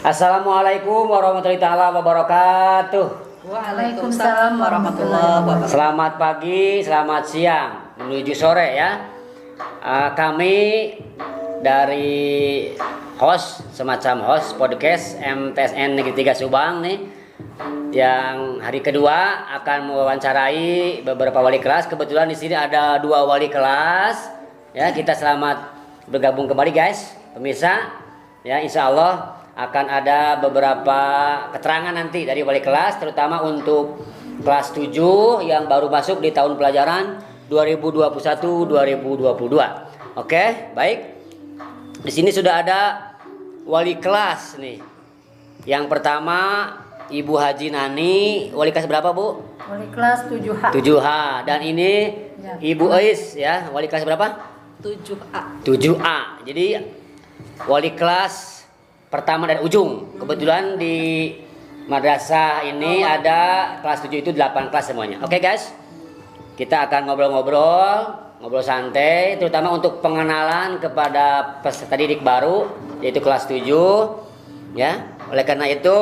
Assalamualaikum warahmatullahi taala wabarakatuh. Waalaikumsalam warahmatullahi wabarakatuh. Selamat pagi, selamat siang, menuju sore ya. Kami dari semacam host podcast MTSN Negeri 3 Subang nih, yang hari kedua akan mewawancarai beberapa wali kelas. Kebetulan di sini ada 2 wali kelas. Ya, kita selamat bergabung kembali guys, pemirsa. Ya, insya Allah akan ada beberapa keterangan nanti dari wali kelas, terutama untuk kelas 7 yang baru masuk di tahun pelajaran 2021-2022. Oke, baik. Di sini sudah ada wali kelas nih. Yang pertama Ibu Haji Nani, wali kelas berapa Bu? Wali kelas 7H. 7H. Dan ini ya, Ibu Ais ya, wali kelas berapa? 7A. 7A. Jadi wali kelas pertama dari ujung. Kebetulan di madrasah ini ada kelas 7 itu 8 kelas semuanya. Oke guys, kita akan ngobrol santai, terutama untuk pengenalan kepada peserta didik baru, yaitu kelas 7 ya. Oleh karena itu,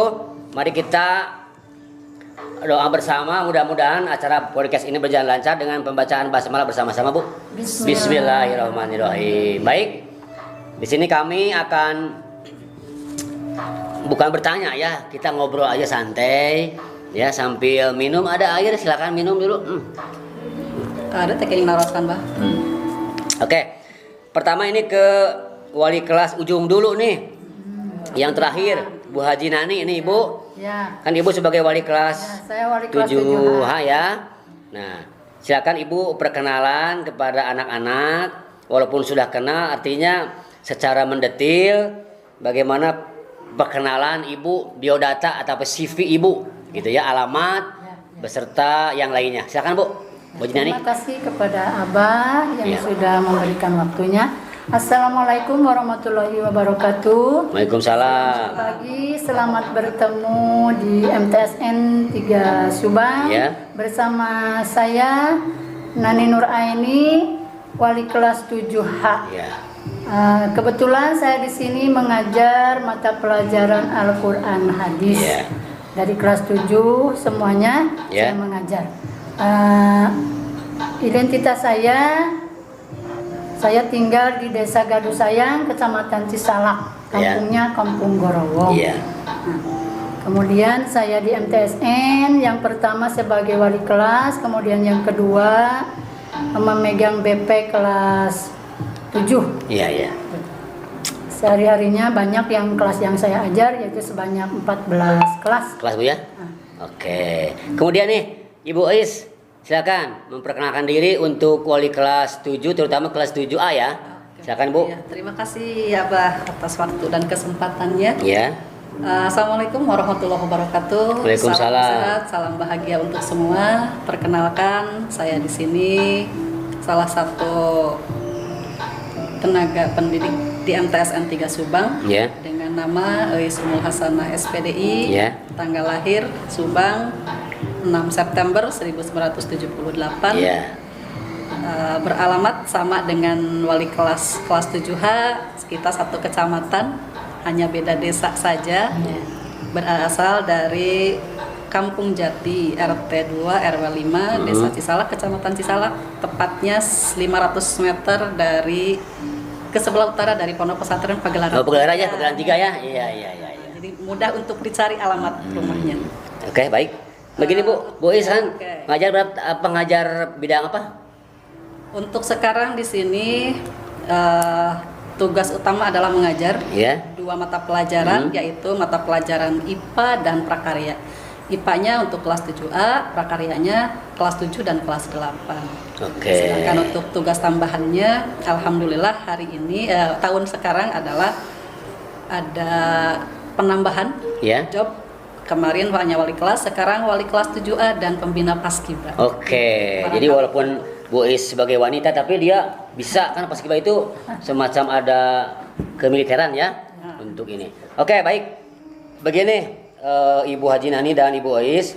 mari kita doa bersama, mudah-mudahan acara podcast ini berjalan lancar dengan pembacaan basmalah bersama-sama Bu. Bismillahirrahmanirrahim. Baik, di sini kami akan bukan bertanya ya, kita ngobrol aja santai ya, sambil minum. Ada air, silakan minum dulu. Ada tekeling naroskan Bah. Oke, pertama ini ke wali kelas ujung dulu nih. Yang terakhir Bu Haji Nani ini Ibu. Ya. Kan Ibu sebagai wali kelas, Ya, saya wali kelas 7H ya. Nah, silakan Ibu perkenalan kepada anak-anak. Walaupun sudah kenal, artinya secara mendetil bagaimana perkenalan Ibu, biodata atau CV Ibu gitu ya, alamat beserta yang lainnya. Silakan Bu. Bu Haji Nani. Terima kasih kepada Abah yang Ya. sudah memberikan waktunya. Assalamualaikum warahmatullahi wabarakatuh. Waalaikumsalam. Selamat pagi, selamat bertemu di MTSN 3 Subang Ya. bersama saya Nani Nur Aini, wali kelas 7H. Ya. Kebetulan saya di sini mengajar mata pelajaran Al-Quran Hadis. Ya. Dari kelas 7 semuanya Ya. saya mengajar. Identitas saya tinggal di Desa Gaduh Sayang, Kecamatan Cisalak, kampungnya Kampung Gorowong. Iya. Kemudian saya di MTSN, yang pertama sebagai wali kelas, kemudian yang kedua memegang BP kelas 7. Iya, iya. Sehari-harinya banyak yang kelas yang saya ajar, yaitu sebanyak 14 kelas. Kelas Bu ya? Oke. Kemudian nih Ibu Ais, silakan memperkenalkan diri untuk wali kelas 7, terutama kelas 7A ya. Silakan Bu. Ya, terima kasih ya Bah atas waktu dan kesempatannya. Ya. Assalamualaikum warahmatullahi wabarakatuh. Waalaikumsalam. Salam sehat, salam bahagia untuk semua. Perkenalkan, saya di sini salah satu tenaga pendidik di MTSN 3 Subang. Ya. Dengan nama Ais Umul Hasanah SPDI. Ya. Tanggal lahir Subang 6 September 1978. Ya. Beralamat sama dengan wali kelas 7H, kita satu kecamatan, hanya beda desa saja. Berasal dari Kampung Jati, RT 2 RW 5, Desa Cisalak, Kecamatan Cisalak, tepatnya 500 meter dari ke sebelah utara dari Pondok Pesantren Pagelaran. Oh, Pagelaran ya, Pagelaran 3 ya. Iya, iya, iya. Jadi mudah untuk dicari alamat rumahnya. Oke, baik. Begini Bu Ais kan Oke. ngajar bidang apa? Untuk sekarang di sini tugas utama adalah mengajar. Ya. 2 mata pelajaran, yaitu mata pelajaran IPA dan prakarya. IPA-nya untuk kelas 7A, prakaryanya kelas 7 dan kelas 8. Oke. Sedangkan untuk tugas tambahannya, alhamdulillah hari ini tahun sekarang adalah ada penambahan Ya. job. Kemarin hanya wali kelas, sekarang wali kelas 7A dan pembina paskibra. Oke. Jadi walaupun Bu Ais sebagai wanita, tapi dia bisa kan paskibra itu semacam ada kemiliteran ya untuk ini. Oke, baik. Begini Ibu Haji Nani dan Ibu Ais,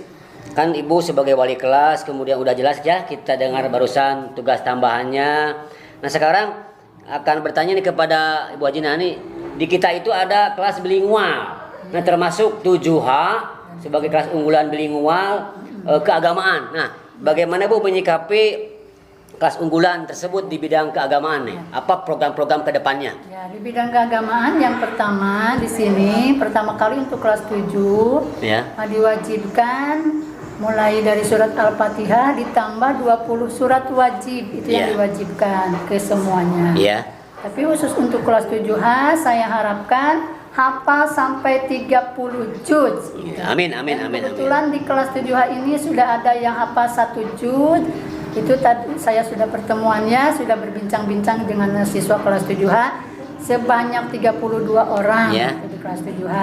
kan Ibu sebagai wali kelas, kemudian udah jelas ya kita dengar barusan tugas tambahannya. Nah, sekarang akan bertanya nih kepada Ibu Haji Nani, di kita itu ada kelas bilingual. Nah, termasuk 7H sebagai kelas unggulan bilingual keagamaan. Nah, bagaimana Bu menyikapi kelas unggulan tersebut di bidang keagamaan nih? Apa program-program ke depannya? Ya, di bidang keagamaan yang pertama di sini pertama kali untuk kelas 7 Ya. diwajibkan mulai dari surat Al-Fatihah ditambah 20 surat wajib itu yang Ya. diwajibkan ke semuanya. Ya. Tapi khusus untuk kelas 7H saya harapkan hafal sampai 30 juz. Amin, amin, Dan amin, amin. kebetulan di kelas 7H ini sudah ada yang hafal 1 juz. Itu tadi saya sudah pertemuannya, sudah berbincang-bincang dengan siswa kelas 7H sebanyak 32 orang Ya. di kelas 7H.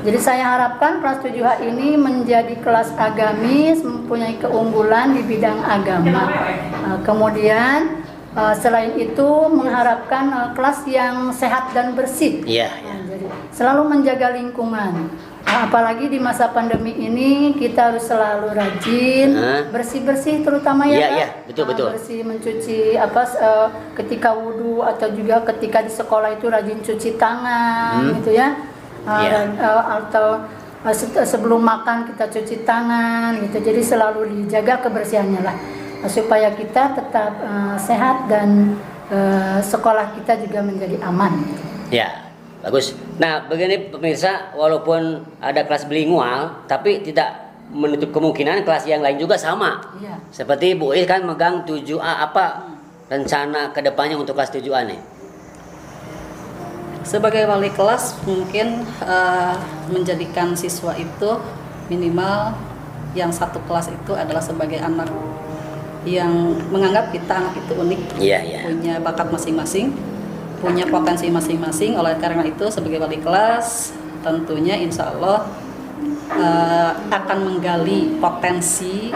Jadi saya harapkan kelas 7H ini menjadi kelas agamis, mempunyai keunggulan di bidang agama. Kemudian selain itu mengharapkan kelas yang sehat dan bersih. Iya, Jadi selalu menjaga lingkungan. Apalagi di masa pandemi ini kita harus selalu rajin bersih-bersih terutama ya, Iya, Kak. iya, betul, betul. Bersih mencuci ketika wudhu atau juga ketika di sekolah itu rajin cuci tangan gitu ya. Iya. Atau sebelum makan kita cuci tangan gitu. Jadi selalu dijaga kebersihannya lah supaya kita tetap sehat dan sekolah kita juga menjadi aman. Ya, bagus. Nah, begini pemirsa, walaupun ada kelas bilingual, tapi tidak menutup kemungkinan kelas yang lain juga sama. Iya. Seperti Bu Is kan megang 7A, apa rencana kedepannya untuk kelas 7A nih? Sebagai wali kelas mungkin menjadikan siswa itu minimal yang satu kelas itu adalah sebagai anak yang menganggap kita anak itu unik, Iya, iya. punya bakat masing-masing, punya potensi masing-masing. Oleh karena itu sebagai wali kelas tentunya insya Allah akan menggali potensi,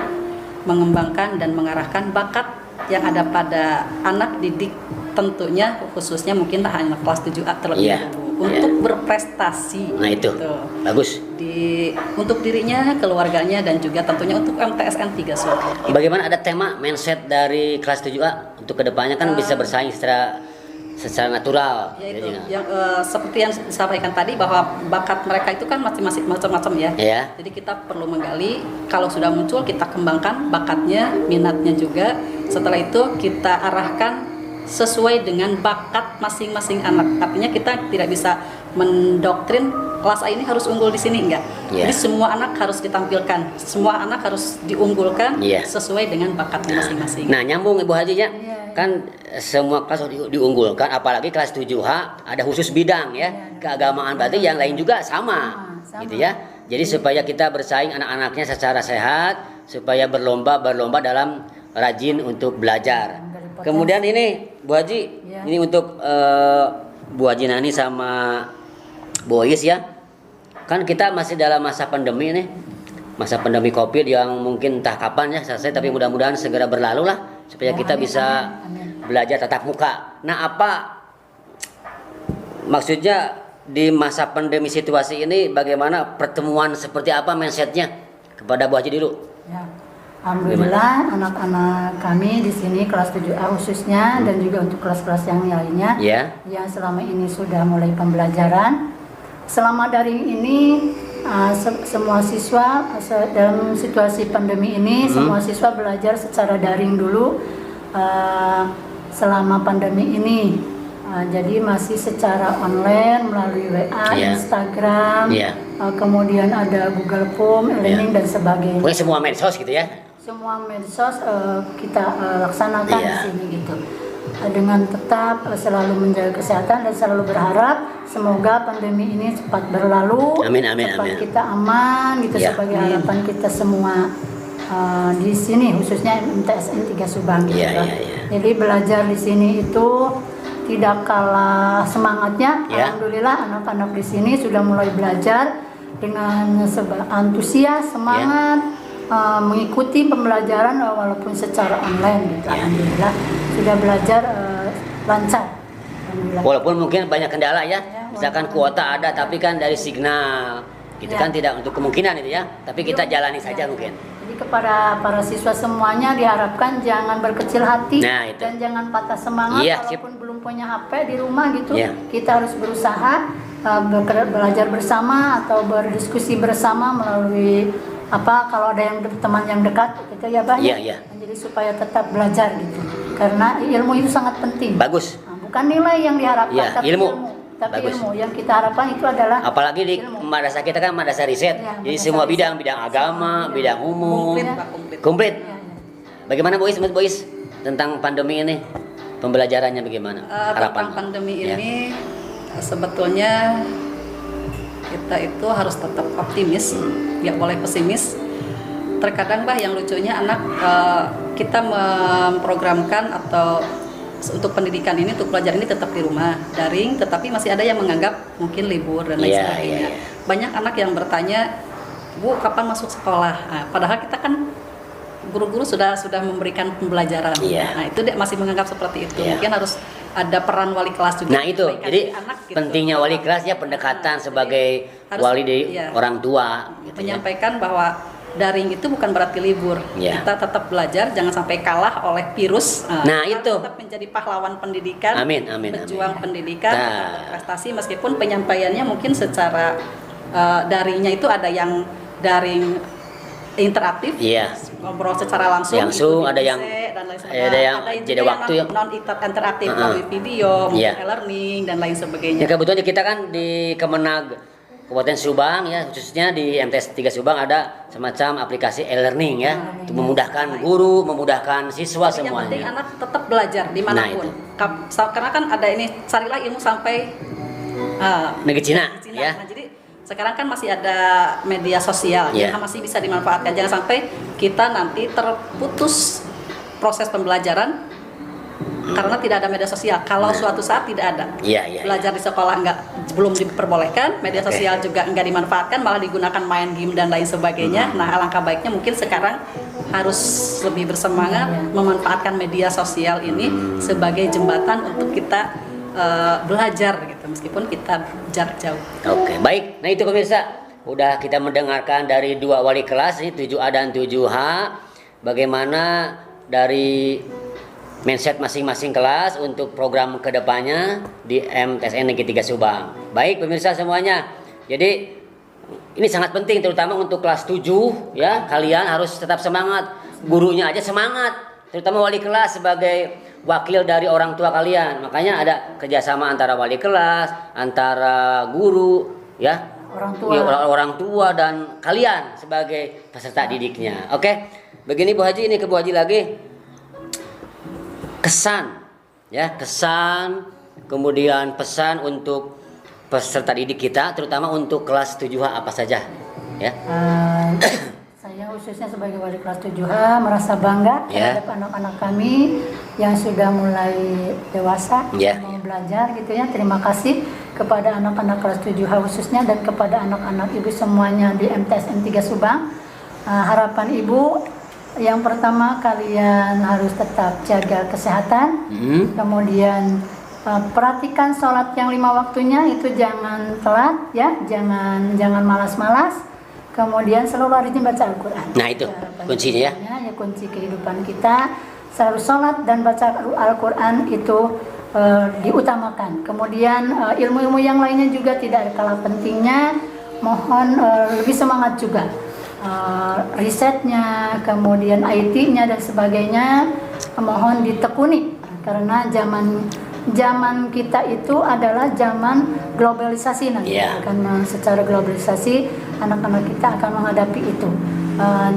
mengembangkan dan mengarahkan bakat yang ada pada anak didik, tentunya khususnya mungkin hanya kelas 7A terlebih Iya, dahulu untuk berprestasi. Nah itu, gitu. bagus. Untuk dirinya, keluarganya dan juga tentunya untuk MTSN 3 Solo. Bagaimana ada tema mindset dari kelas 7A untuk kedepannya kan bisa bersaing secara natural. Yaitu Jadi, yang seperti yang disampaikan tadi bahwa bakat mereka itu kan masing-masing macam-macam ya. ya. Jadi kita perlu menggali, kalau sudah muncul kita kembangkan bakatnya, minatnya juga. Setelah itu kita arahkan sesuai dengan bakat masing-masing anak. Artinya kita tidak bisa mendoktrin kelas A ini harus unggul di sini, enggak. Yeah. Jadi semua anak harus ditampilkan, semua anak harus diunggulkan Yeah. sesuai dengan bakatnya masing-masing. Nah, nyambung Ibu Haji ya. Iya. Kan semua kelas diunggulkan, apalagi kelas 7H ada khusus bidang ya. Keagamaan berarti yang lain juga sama. Sama. Gitu ya. Jadi supaya kita bersaing anak-anaknya secara sehat, supaya berlomba dalam rajin untuk belajar. Kemudian ini Bu Haji, Ya. ini untuk Bu Haji Nani sama Bu Is ya. Kan kita masih dalam masa pandemi nih. Masa pandemi Covid yang mungkin entah kapan ya selesai, tapi mudah-mudahan segera berlalu lah supaya Ya, kita amin, bisa amin. belajar tatap muka. Nah, apa maksudnya di masa pandemi situasi ini bagaimana pertemuan seperti apa mindsetnya kepada Bu Haji dulu? Ya. Alhamdulillah anak-anak kami di sini kelas 7A khususnya dan juga untuk kelas-kelas yang lainnya Ya. yang selama ini sudah mulai pembelajaran. Selama daring ini semua siswa dalam situasi pandemi ini semua siswa belajar secara daring dulu selama pandemi ini. Jadi masih secara online melalui WA, Yeah. Instagram, Yeah. kemudian ada Google Form, e-learning dan sebagainya. Pokoknya semua medsos gitu ya. Semua medsos kita laksanakan Iya. di sini gitu. Dengan tetap selalu menjaga kesehatan dan selalu berharap semoga pandemi ini cepat berlalu, Amin, amin, cepat amin. kita aman gitu Iya. sebagai harapan kita semua di sini khususnya MTSN 3 Subang gitu. Iya, kan. iya, iya. Jadi belajar di sini itu tidak kalah semangatnya. Iya. Alhamdulillah anak-anak di sini sudah mulai belajar dengan antusias, semangat. Mengikuti pembelajaran walaupun secara online gitu. Alhamdulillah sudah belajar lancar. Alhamdulillah. Walaupun mungkin banyak kendala ya. Ya, Misalkan walaupun- kuota ada tapi kan dari signal gitu Ya. kan tidak untuk kemungkinan itu ya. Tapi kita jalani saja mungkin. Jadi kepada para siswa semuanya diharapkan jangan berkecil hati Nah, itu. dan jangan patah semangat Iya, sip. walaupun belum punya HP di rumah gitu. Iya. Kita harus berusaha belajar bersama atau berdiskusi bersama melalui kalau ada yang teman yang dekat gitu ya Bah. Iya, iya. Jadi supaya tetap belajar gitu. Karena ilmu itu sangat penting. Bagus. Bukan nilai yang diharapkan, Iya, tapi ilmu. Tapi Bagus. ilmu yang kita harapkan itu adalah Apalagi di ilmu. madrasah kita kan madrasah riset. Iya, Jadi madrasah semua riset. bidang agama, bidang umum, Komplit, Pak, komplit. komplit. Iya, iya. Bagaimana Bois tentang pandemi ini? Pembelajarannya bagaimana? Tentang pandemi Ya. ini sebetulnya kita itu harus tetap optimis, nggak boleh pesimis. Terkadang Bah yang lucunya anak kita memprogramkan atau untuk pendidikan ini, untuk pelajaran ini tetap di rumah daring, tetapi masih ada yang menganggap mungkin libur dan lain Iya, sebagainya. iya. Banyak anak yang bertanya, Bu kapan masuk sekolah? Nah, padahal kita kan guru-guru sudah memberikan pembelajaran. Iya. Nah itu dia masih menganggap seperti itu. Iya. Mungkin harus ada peran wali kelas juga. Nah itu, menyampaikan jadi ke anak gitu. pentingnya wali kelas ya pendekatan Nah, sebagai harus- wali dari iya. orang tua. Gitu ya. Menyampaikan bahwa daring itu bukan berarti libur. Iya. Kita tetap belajar, jangan sampai kalah oleh virus. Nah, kita itu. tetap menjadi pahlawan pendidikan. Amin, amin, Pejuang amin. pendidikan, Nah. tetap berprestasi meskipun penyampaiannya mungkin secara daringnya itu ada yang daring interaktif, Iya. ngobrol secara langsung, Langsung, ikuti ada yang- PC, dan lain sebagainya. ada yang juga jeda waktu ya. non interaktif Uh-uh. melalui video, mungkin Iya. e-learning dan lain sebagainya. Ya kebetulan kita kan di Kemenag Kabupaten Subang ya, khususnya di MTS 3 Subang ada semacam aplikasi e-learning ya, untuk memudahkan guru, memudahkan siswa Tapi yang penting semuanya. anak tetap belajar dimanapun. Karena kan ada ini, carilah ilmu sampai Negeri Cina Cina. ya. Nah, jadi sekarang kan masih ada media sosial Iya. yang masih bisa dimanfaatkan. Jangan sampai kita nanti terputus proses pembelajaran karena tidak ada media sosial. Kalau suatu saat tidak ada, Iya, iya. belajar di sekolah belum diperbolehkan, media Oke. sosial juga enggak dimanfaatkan, malah digunakan main game dan lain sebagainya. Nah, alangkah baiknya mungkin sekarang harus lebih bersemangat memanfaatkan media sosial ini sebagai jembatan untuk kita belajar gitu, meskipun kita jarak jauh. Oke, baik. Nah itu pemirsa, udah kita mendengarkan dari dua wali kelas nih, 7A dan 7H, bagaimana dari mindset masing-masing kelas untuk program kedepannya di MTSN Negeri 3 Subang. Baik pemirsa semuanya, jadi ini sangat penting terutama untuk kelas 7 ya, kalian harus tetap semangat, gurunya aja semangat, terutama wali kelas sebagai wakil dari orang tua kalian. Makanya ada kerjasama antara wali kelas, antara guru ya, Orang tua. ya, orang tua dan kalian sebagai peserta didiknya. Oke, begini Bu Haji, ini ke Bu Haji lagi. Kesan ya, kesan kemudian pesan untuk peserta didik kita terutama untuk kelas 7H apa saja ya. Saya khususnya sebagai wali kelas 7H merasa bangga Ya. terhadap anak-anak kami yang sudah mulai dewasa Ya. mau belajar gitu ya. Terima kasih kepada anak-anak kelas 7H khususnya dan kepada anak-anak ibu semuanya di MTSN 3 Subang. Harapan ibu yang pertama, kalian harus tetap jaga kesehatan. Kemudian perhatikan sholat yang 5 waktunya itu jangan telat ya, jangan malas-malas. Kemudian selalu rajin baca Al-Quran. Nah, itu Harapan kuncinya ya. ya, kunci kehidupan kita. Selalu sholat dan baca Al-Quran itu diutamakan. Kemudian ilmu-ilmu yang lainnya juga tidak kalah pentingnya. Mohon lebih semangat juga. Risetnya, kemudian IT-nya dan sebagainya, mohon ditekuni karena zaman kita itu adalah zaman globalisasi nanti. Iya. Karena secara globalisasi anak-anak kita akan menghadapi itu.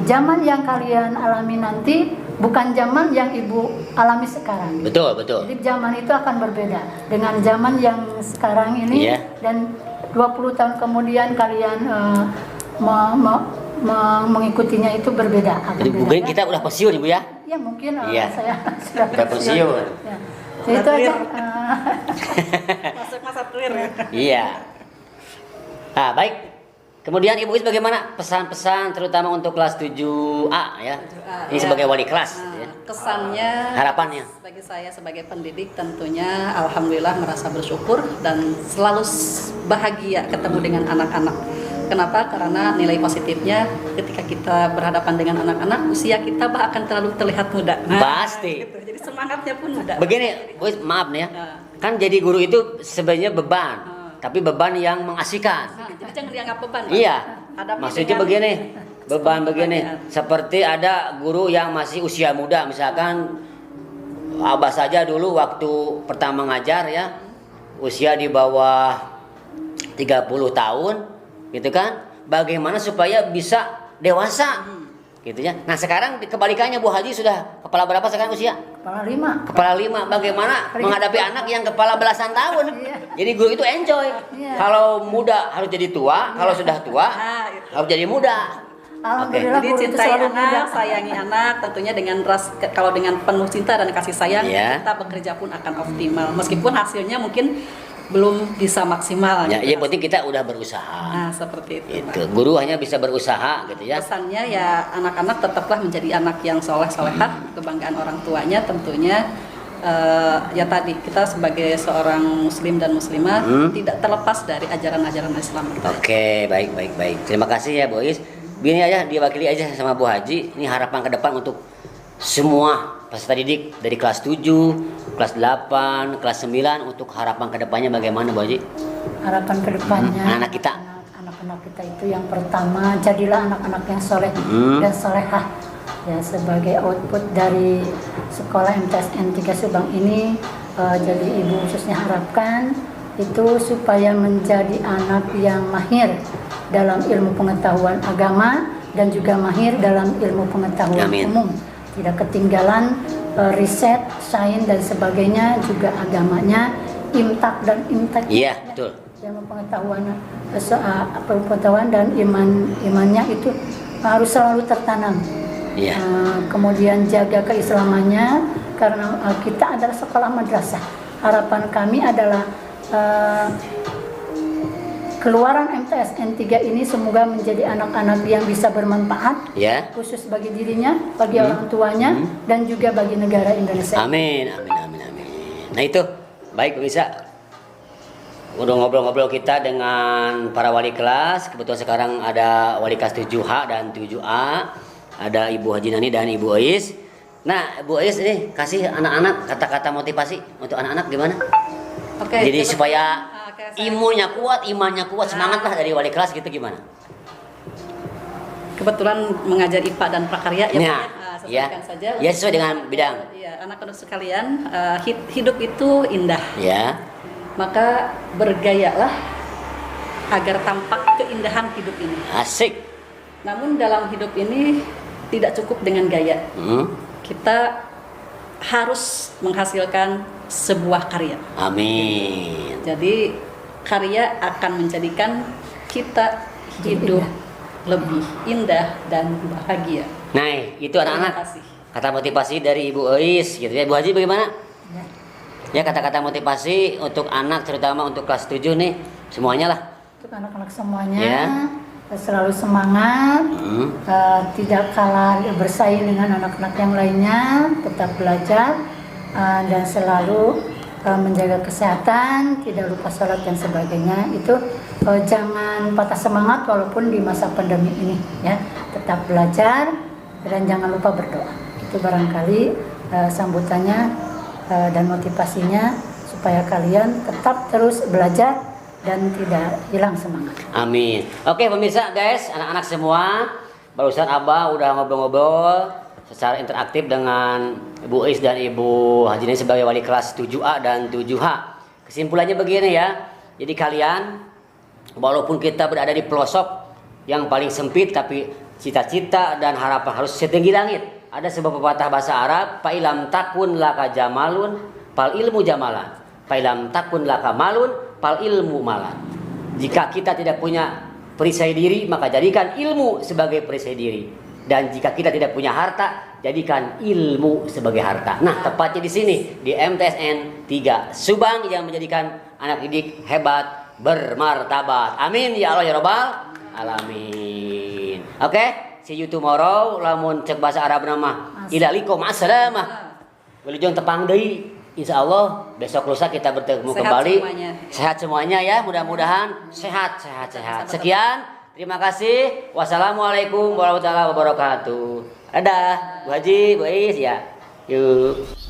Zaman yang kalian alami nanti bukan zaman yang ibu alami sekarang. Betul, betul. Jadi zaman itu akan berbeda dengan zaman yang sekarang ini. Iya. Dan 20 tahun kemudian kalian mengikutinya itu berbeda. Akan Jadi beda, mungkin ya. kita udah pensiun Ibu ya. Ya mungkin Iya. saya sudah Udah pensiun. Ya. Jadi itu aja. Masuk masa clear ya. Iya. Nah, baik. Kemudian Ibu Is bagaimana pesan-pesan terutama untuk kelas 7A ya. 7A, Ini ya. sebagai wali kelas ya. Kesannya Harapannya. bagi saya sebagai pendidik tentunya alhamdulillah merasa bersyukur dan selalu bahagia ketemu dengan anak-anak. Kenapa? Karena nilai positifnya ketika kita berhadapan dengan anak-anak, usia kita akan terlalu terlihat muda. Pasti. Gitu. Jadi semangatnya pun muda. Begini, Bu Is, maaf nih ya. Nah. Kan jadi guru itu sebenarnya beban. tapi beban yang mengasihkan. Nah, jadi jangan dianggap beban, Pak. Iya. Hadapi Maksudnya dengan begini, beban begini. kebahagiaan. Seperti ada guru yang masih usia muda, misalkan Abah saja dulu waktu pertama ngajar ya, usia di bawah 30 tahun, gitu kan? Bagaimana supaya bisa dewasa, gitu ya. Nah sekarang kebalikannya, Bu Haji sudah kepala berapa sekarang usia? Kepala 5. Kepala 5. Bagaimana menghadapi anak yang kepala belasan tahun? Iya. Jadi guru itu enjoy. Iya. Kalau muda harus jadi tua, kalau sudah tua Nah, itu. harus jadi muda. Alhamdulillah Jadi guru itu cintai selalu anak, muda. sayangi anak, tentunya dengan kalau dengan penuh cinta dan kasih sayang, Iya. kita bekerja pun akan optimal. Meskipun hasilnya mungkin belum bisa maksimal. Ya, gitu. yang penting kita udah berusaha. Nah, seperti itu. Itu Pak. guru hanya bisa berusaha, gitu ya. Pesannya ya anak-anak tetaplah menjadi anak yang soleh-solehah, kebanggaan orang tuanya tentunya. Ya tadi kita sebagai seorang muslim dan muslimah tidak terlepas dari ajaran-ajaran Islam. Oke, baik, baik, baik. Terima kasih ya, Bu Is. Begini aja, diwakili aja sama Bu Haji. Ini harapan ke depan untuk semua peserta didik dari kelas 7, kelas 8, kelas 9 untuk harapan ke depannya bagaimana, Bu Haji? Harapan kedepannya Anak-anak kita. anak-anak kita itu yang pertama, jadilah anak-anak yang soleh dan solehah ya, sebagai output dari sekolah MTSN 3 Subang ini. Jadi ibu khususnya harapkan itu supaya menjadi anak yang mahir dalam ilmu pengetahuan agama dan juga mahir dalam ilmu pengetahuan Amin. umum, tidak ketinggalan riset, sains dan sebagainya, juga agamanya, imtak dan imtek. Iya, betul. Ilmu pengetahuan dan imannya itu harus selalu tertanam. Iya. Kemudian jaga keislamannya, karena kita adalah sekolah madrasah. Harapan kami adalah keluaran MTSN 3 ini semoga menjadi anak-anak yang bisa bermanfaat, Ya. khusus bagi dirinya, bagi orang tuanya, dan juga bagi negara Indonesia. Amin, amin, amin, amin. Nah itu, baik pemirsa. Udah ngobrol-ngobrol kita dengan para wali kelas. Kebetulan sekarang ada wali kelas 7H dan 7A. Ada Ibu Haji Nani dan Ibu Ois. Nah, Bu Ois ini kasih anak-anak kata-kata motivasi untuk anak-anak gimana? Oke. Jadi kebetulan- supaya Oke, saya- imunnya kuat, imannya kuat, semangat lah dari wali kelas gitu gimana? kebetulan mengajar IPA dan prakarya ya, Nah, Pak, ya. sesuaikan saja. Ya, sesuai dengan bidang. Ya, anak-anak sekalian, hidup itu indah. Ya. Maka bergayalah agar tampak keindahan hidup ini. Asik. Namun dalam hidup ini tidak cukup dengan gaya. Kita harus menghasilkan sebuah karya. Amin. Jadi karya akan menjadikan kita hidup lebih indah dan bahagia. Nah, itu Terima anak-anak. kasih. Kata motivasi dari Ibu Ois gitu ya. Bu Haji bagaimana? Ya. Ya, kata-kata motivasi untuk anak terutama untuk kelas 7 nih, semuanya lah. Untuk anak-anak semuanya, Ya. selalu semangat, tidak kalah bersaing dengan anak-anak yang lainnya, tetap belajar, dan selalu menjaga kesehatan, tidak lupa sholat dan sebagainya. Itu jangan patah semangat walaupun di masa pandemi ini, ya. Tetap belajar dan jangan lupa berdoa. Itu barangkali sambutannya dan motivasinya supaya kalian tetap terus belajar dan tidak hilang semangat. Amin. Oke pemirsa guys, anak-anak semua, barusan Abah udah ngobrol-ngobrol secara interaktif dengan Ibu Is dan Ibu Haji Nani sebagai wali kelas 7A dan 7H. Kesimpulannya begini ya, jadi kalian walaupun kita berada di pelosok yang paling sempit, tapi cita-cita dan harapan harus setinggi langit. Ada sebuah pepatah bahasa Arab, fa'ilam takun laka jamalun, fal ilmu jamalan. Fa'ilam takun laka malun, fal ilmu malan. Jika kita tidak punya perisai diri, maka jadikan ilmu sebagai perisai diri. Dan jika kita tidak punya harta, jadikan ilmu sebagai harta. Nah, tepatnya di sini di MTSN 3 Subang yang menjadikan anak didik hebat, bermartabat. Amin ya Allah ya Rabbal alamin. Oke. See you tomorrow. Lamun cek bahasa Arab nama ilalikum assalamah. Wilujeng tepang deui. Insyaallah besok lusa kita bertemu Sehat kembali. semuanya. Sehat semuanya ya, mudah-mudahan sehat. Sekian. Terima kasih. Wassalamualaikum warahmatullahi wabarakatuh. Dadah, Bu Haji, Bu Is ya. Yuk.